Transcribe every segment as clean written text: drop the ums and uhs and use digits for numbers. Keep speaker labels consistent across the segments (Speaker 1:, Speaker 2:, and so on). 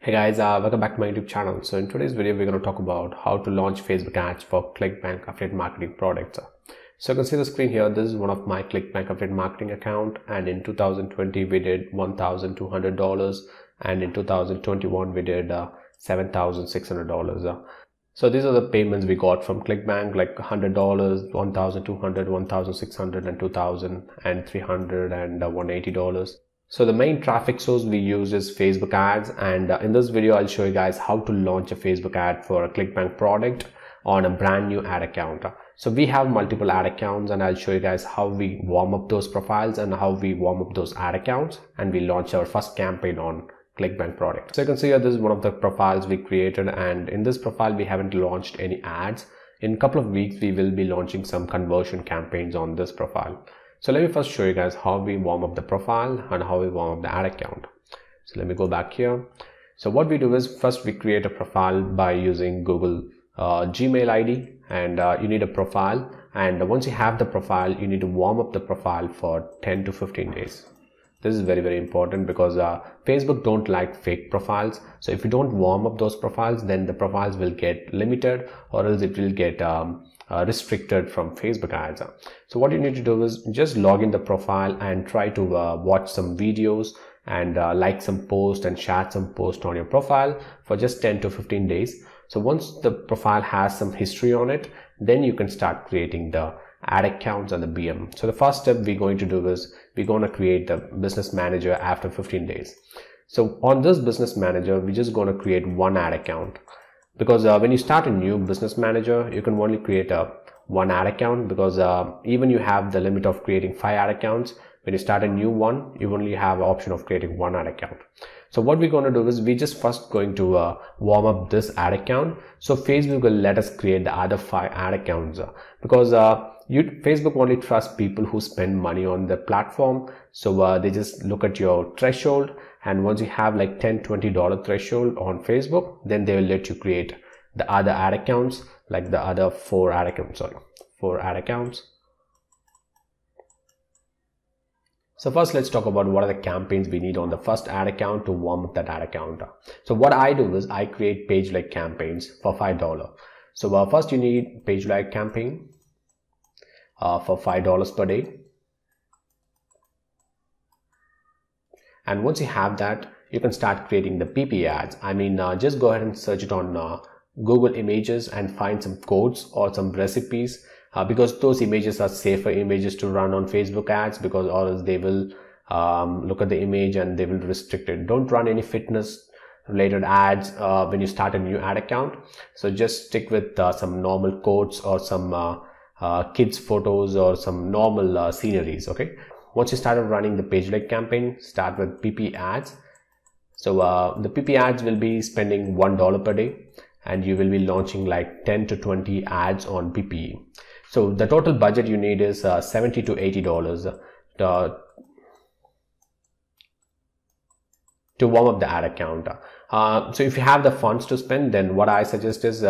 Speaker 1: Hey guys, welcome back to my YouTube channel. So in today's video, we're going to talk about how to launch Facebook ads for Clickbank affiliate marketing products. So you can see the screen here. This is one of my Clickbank affiliate marketing account, and in 2020 we did $1,200, and in 2021 we did $7,600. So these are the payments we got from Clickbank, like $100, $1,200, $1,600, and $2,000, and $300, and $180. So the main traffic source we use is Facebook ads, and in this video I'll show you guys how to launch a Facebook ad for a Clickbank product on a brand new ad account. So we have multiple ad accounts, and I'll show you guys how we warm up those profiles and how we warm up those ad accounts, and we launch our first campaign on Clickbank product. So you can see here, this is one of the profiles we created, and in this profile we haven't launched any ads. In a couple of weeks we will be launching some conversion campaigns on this profile. So let me first show you guys how we warm up the profile and how we warm up the ad account. So let me go back here. So what we do is, first we create a profile by using Google Gmail ID, and you need a profile, and once you have the profile you need to warm up the profile for 10 to 15 days. This is very important because Facebook don't like fake profiles. So if you don't warm up those profiles, then the profiles will get limited, or else it will get restricted from Facebook ads. So what you need to do is just log in the profile and try to watch some videos and like some posts and share some posts on your profile for just 10 to 15 days. So once the profile has some history on it, then you can start creating the ad accounts and the BM. So the first step we're going to do is we're going to create the business manager after 15 days. So on this business manager, we're just going to create one ad account, because when you start a new business manager, you can only create one ad account, because even you have the limit of creating 5 ad accounts. When you start a new one, you only have an option of creating one ad account. So what we're going to do is we're just first going to warm up this ad account. So Facebook will let us create the other 5 ad accounts, because Facebook only trusts people who spend money on the platform. So they just look at your threshold, and once you have like $10-20 threshold on Facebook, then they will let you create the other ad accounts, like the other 4 ad accounts. So first let's talk about what are the campaigns we need on the first ad account to warm up that ad account. So what I do is I create page like campaigns for $5. So first you need page like campaign for $5 per day. And once you have that, you can start creating the PP ads. I mean, just go ahead and search it on Google Images and find some codes or some recipes, because those images are safer images to run on Facebook ads, because or else they will look at the image and they will restrict it. Don't run any fitness related ads when you start a new ad account. So just stick with some normal quotes or some kids photos or some normal sceneries. Okay, once you started running the page like campaign, start with PP ads. So the PP ads will be spending $1 per day, and you will be launching like 10 to 20 ads on PPE. So the total budget you need is $70 to $80 to warm up the ad account. So if you have the funds to spend, then what I suggest is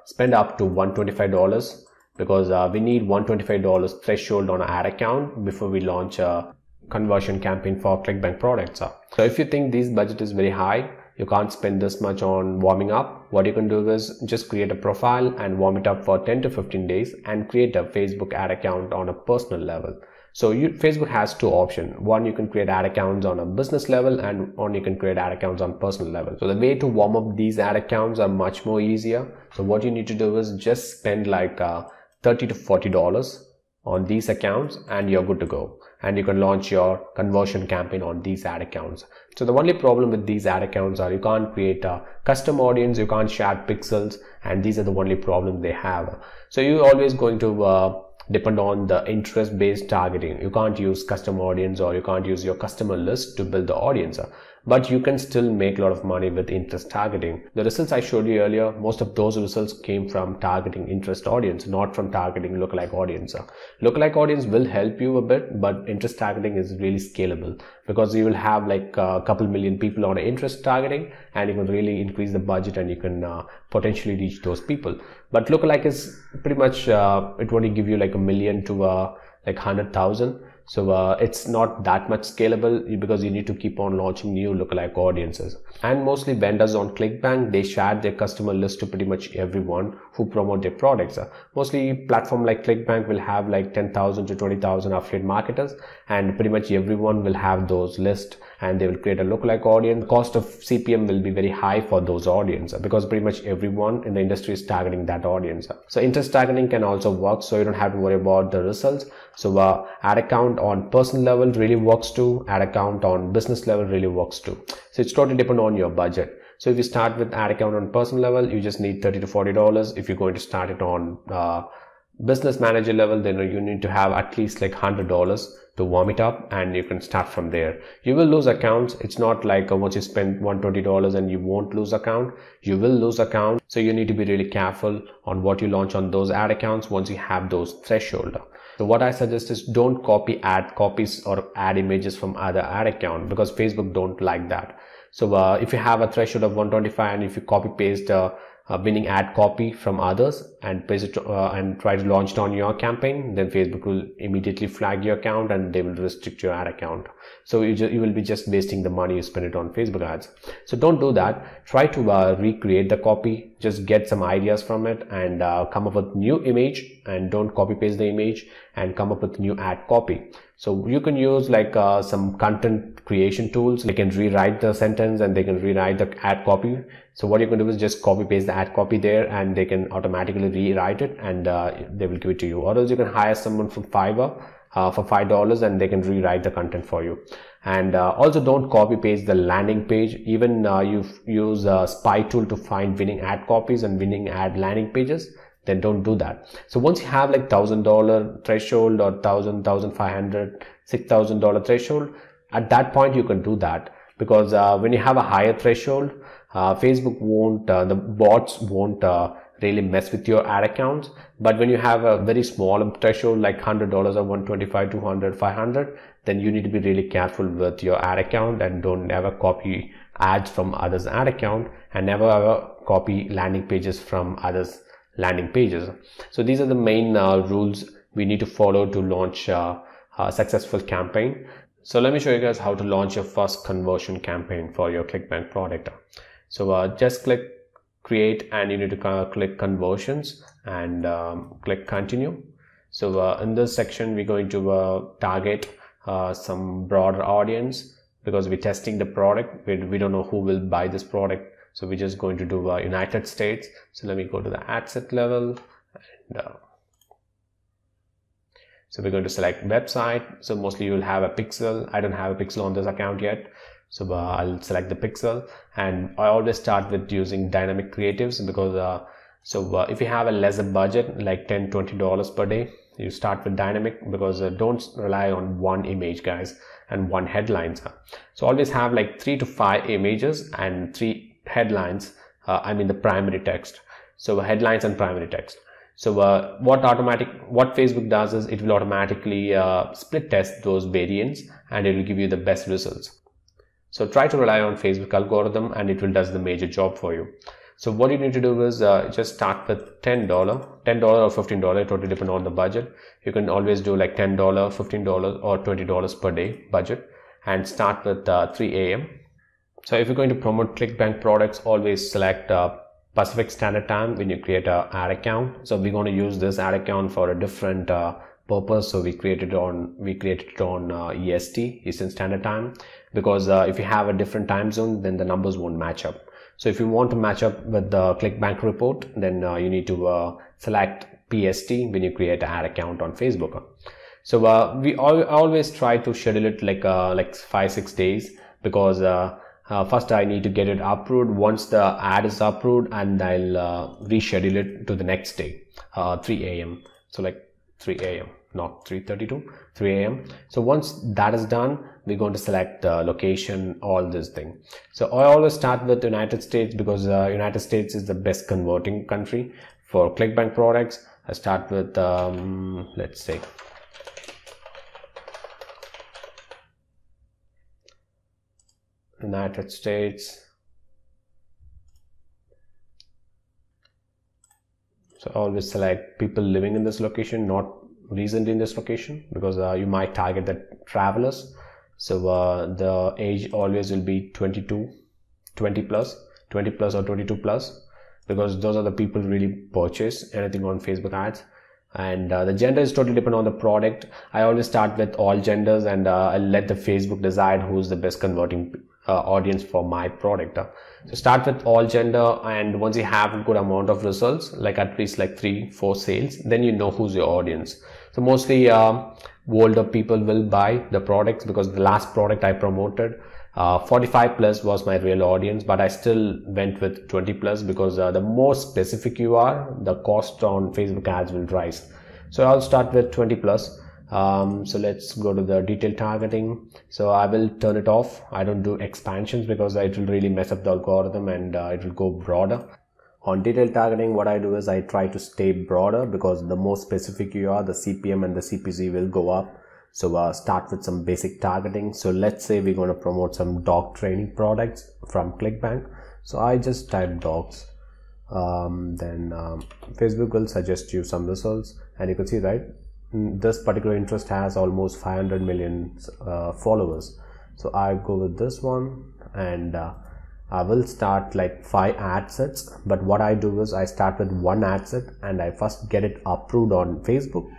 Speaker 1: spend up to $125, because we need $125 threshold on an ad account before we launch a conversion campaign for Clickbank products. So if you think this budget is very high, you can't spend this much on warming up, what you can do is just create a profile and warm it up for 10 to 15 days and create a Facebook ad account on a personal level. So Facebook has 2 options. One, you can create ad accounts on a business level, and one you can create ad accounts on personal level. So the way to warm up these ad accounts are much more easier. So what you need to do is just spend like $30 to $40 on these accounts, and you're good to go, and you can launch your conversion campaign on these ad accounts. So the only problem with these ad accounts are you can't create a custom audience, you can't share pixels, and these are the only problems they have. So you're always going to depend on the interest based targeting. You can't use custom audience, or you can't use your customer list to build the audience, but you can still make a lot of money with interest targeting. The results I showed you earlier, most of those results came from targeting interest audience, not from targeting lookalike audience. Lookalike audience will help you a bit, but interest targeting is really scalable, because you will have like a couple million people on interest targeting, and you can really increase the budget, and you can potentially reach those people. But lookalike is pretty much it only give you like 1 million to like 100,000. So it's not that much scalable because you need to keep on launching new lookalike audiences. And mostly vendors on Clickbank, they share their customer list to pretty much everyone who promote their products. Mostly platform like Clickbank will have like 10,000 to 20,000 affiliate marketers, and pretty much everyone will have those lists, and they will create a lookalike audience. Cost of CPM will be very high for those audience because pretty much everyone in the industry is targeting that audience. So interest targeting can also work, so you don't have to worry about the results. So ad account on personal level really works too. Ad account on business level really works too. So it's totally depend on your budget. So if you start with ad account on personal level, you just need $30 to $40. If you're going to start it on business manager level, then you need to have at least like $100 to warm it up, and you can start from there. You will lose accounts. It's not like once you spend $120 and you won't lose account. You will lose account. So you need to be really careful on what you launch on those ad accounts once you have those threshold. So what I suggest is don't copy ad copies or ad images from other ad account, because Facebook don't like that. So if you have a threshold of 125 and if you copy paste a winning ad copy from others and paste it and try to launch it on your campaign, then Facebook will immediately flag your account and they will restrict your ad account. So you will be just wasting the money you spend it on Facebook ads. So don't do that. Try to recreate the copy. Just get some ideas from it and come up with new image, and don't copy paste the image, and come up with new ad copy. So you can use like some content creation tools. They can rewrite the sentence and they can rewrite the ad copy. So what you can do is just copy paste the ad copy there, and they can automatically rewrite it, and they will give it to you. Or else you can hire someone from Fiverr for $5 and they can rewrite the content for you. And also don't copy paste the landing page. Even you use a spy tool to find winning ad copies and winning ad landing pages, then don't do that. So once you have like $1,000 threshold or $1,000, $1,500, $6,000 threshold, at that point you can do that, because when you have a higher threshold, Facebook won't, the bots won't really mess with your ad accounts. But when you have a very small threshold like $100 or 125, 200, 500, then you need to be really careful with your ad account, and don't ever copy ads from others' ad account, and never ever copy landing pages from others' landing pages. So these are the main rules we need to follow to launch a successful campaign. So let me show you guys how to launch your first conversion campaign for your Clickbank product. So just click create, and you need to click conversions and click continue. So in this section we're going to target some broader audience, because we're testing the product. We don't know who will buy this product, so we're just going to do United States. So let me go to the ad set level, and so we're going to select website. So mostly you will have a pixel. I don't have a pixel on this account yet, so I'll select the pixel. And I always start with using dynamic creatives, because if you have a lesser budget like $10 to $20 per day, you start with dynamic, because don't rely on one image, guys, and one headlines. So always have like 3 to 5 images and 3 headlines. I mean the primary text. So headlines and primary text. So what Facebook does is it will automatically split test those variants, and it will give you the best results. So try to rely on Facebook algorithm, and it will does the major job for you. So what you need to do is just start with $10 or $15. It totally depends on the budget. You can always do like $10, $15 or $20 per day budget, and start with 3 a.m. So if you're going to promote Clickbank products, always select Pacific Standard Time when you create an ad account. So we're going to use this ad account for a different purpose. So we created it on EST, Eastern Standard Time, because if you have a different time zone, then the numbers won't match up. So if you want to match up with the Clickbank report, then you need to select PST when you create an ad account on Facebook. So we always try to schedule it like 5-6 days, because first I need to get it approved. Once the ad is approved, and I'll reschedule it to the next day, 3 a.m. So like 3 a.m. not 3:32, 3 a.m. So once that is done, we're going to select the location, all this thing. So I always start with the United States, because United States is the best converting country for Clickbank products. I start with let's say United States. So always select people living in this location, not recent in this location, because you might target the travelers. So the age always will be 20 plus or 22 plus, because those are the people who really purchase anything on Facebook ads. And the gender is totally dependent on the product. I always start with all genders, and I'll let the Facebook decide who's the best converting audience for my product. So start with all gender, and once you have a good amount of results, like at least like 3-4 sales, then you know who's your audience. So mostly older people will buy the products, because the last product I promoted, 45 plus was my real audience, but I still went with 20 plus, because the more specific you are, the cost on Facebook ads will rise. So I'll start with 20 plus. So let's go to the detailed targeting. So I will turn it off. I don't do expansions, because it will really mess up the algorithm, and it will go broader. On detailed targeting, what I do is I try to stay broader, because the more specific you are, the CPM and the CPC will go up. So start with some basic targeting. So let's say we're going to promote some dog training products from Clickbank. So I just type dogs. Then Facebook will suggest you some results, and you can see, right, this particular interest has almost 500 million followers. So I go with this one, and I will start like 5 ad sets. But what I do is I start with 1 ad set, and I first get it approved on Facebook,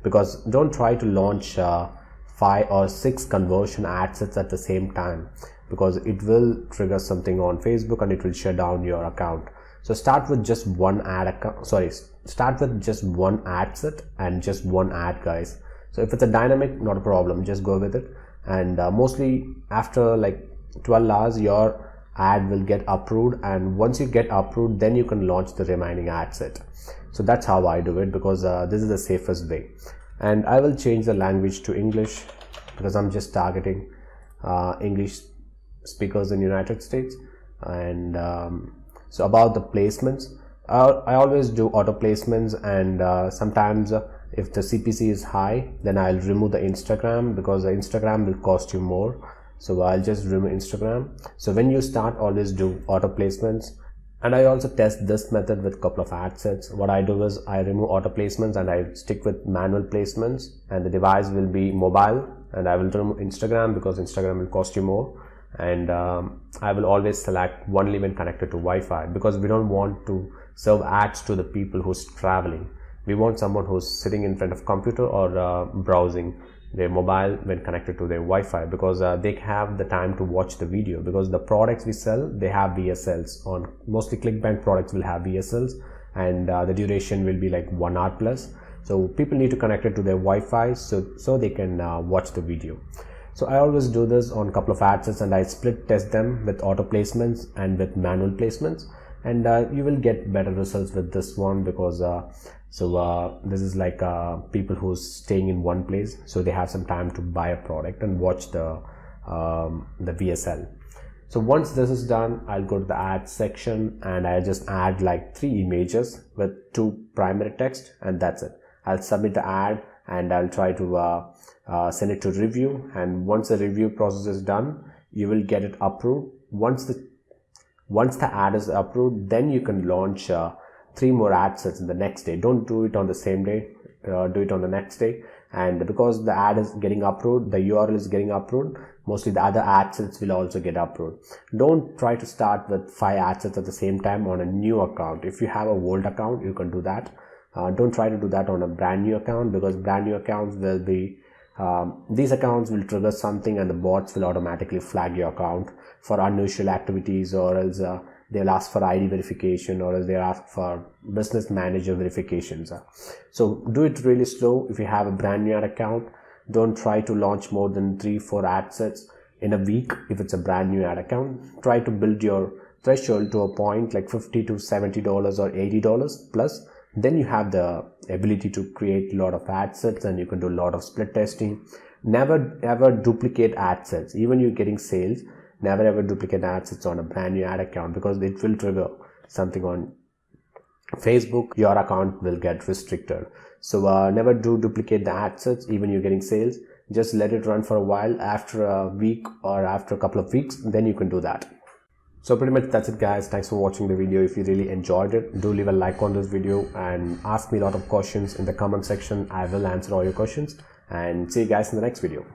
Speaker 1: because don't try to launch 5 or 6 conversion ad sets at the same time, because it will trigger something on Facebook and it will shut down your account. So start with just one start with just 1 ad set and just 1 ad, guys. So if it's a dynamic, not a problem, just go with it. And mostly after like 12 hours your ad will get approved, and once you get approved, then you can launch the remaining ad set. So that's how I do it, because this is the safest way. And I will change the language to English, because I'm just targeting English speakers in United States. And so about the placements, I always do auto placements, and sometimes if the CPC is high, then I'll remove the Instagram, because the Instagram will cost you more. So I'll just remove Instagram. So when you start, always do auto placements. And I also test this method with a couple of ad sets. What I do is I remove auto placements and I stick with manual placements, and the device will be mobile, and I will remove Instagram, because Instagram will cost you more. And I will always select only when connected to Wi-Fi, because we don't want to serve ads to the people who's traveling. We want someone who's sitting in front of computer or browsing their mobile when connected to their Wi-Fi, because they have the time to watch the video, because the products we sell, they have VSLs. On mostly Clickbank products will have VSLs, and the duration will be like 1 hour plus. So people need to connect it to their Wi-Fi so they can watch the video. So I always do this on a couple of ad sets, and I split test them with auto placements and with manual placements, and you will get better results with this one, because this is like people who's staying in one place, so they have some time to buy a product and watch the VSL. So once this is done, I'll go to the ad section, and I'll just add like 3 images with 2 primary text, and that's it. I'll submit the ad, and I'll try to send it to review, and once the review process is done, you will get it approved. Once the ad is approved, then you can launch 3 more ad sets in the next day. Don't do it on the same day, do it on the next day. And because the ad is getting approved, the URL is getting approved, mostly the other ad sets will also get approved. Don't try to start with 5 ad sets at the same time on a new account. If you have a old account, you can do that. Don't try to do that on a brand new account, because brand new accounts will be these accounts will trigger something, and the bots will automatically flag your account for unusual activities, or else they'll ask for ID verification, or else they'll ask for business manager verifications. So do it really slow. If you have a brand new ad account, don't try to launch more than 3-4 ad sets in a week. If it's a brand new ad account, try to build your threshold to a point like $50 to $70 or $80 plus. Then you have the ability to create a lot of ad sets, and you can do a lot of split testing. Never ever duplicate ad sets. Even you're getting sales, never ever duplicate ad sets on a brand new ad account, because it will trigger something on Facebook. Your account will get restricted. So never do duplicate the ad sets even you're getting sales. Just let it run for a while. After a week or after a couple of weeks, then you can do that. So pretty much that's it, guys. Thanks for watching the video. If you really enjoyed it, do leave a like on this video and ask me a lot of questions in the comment section. I will answer all your questions, and see you guys in the next video.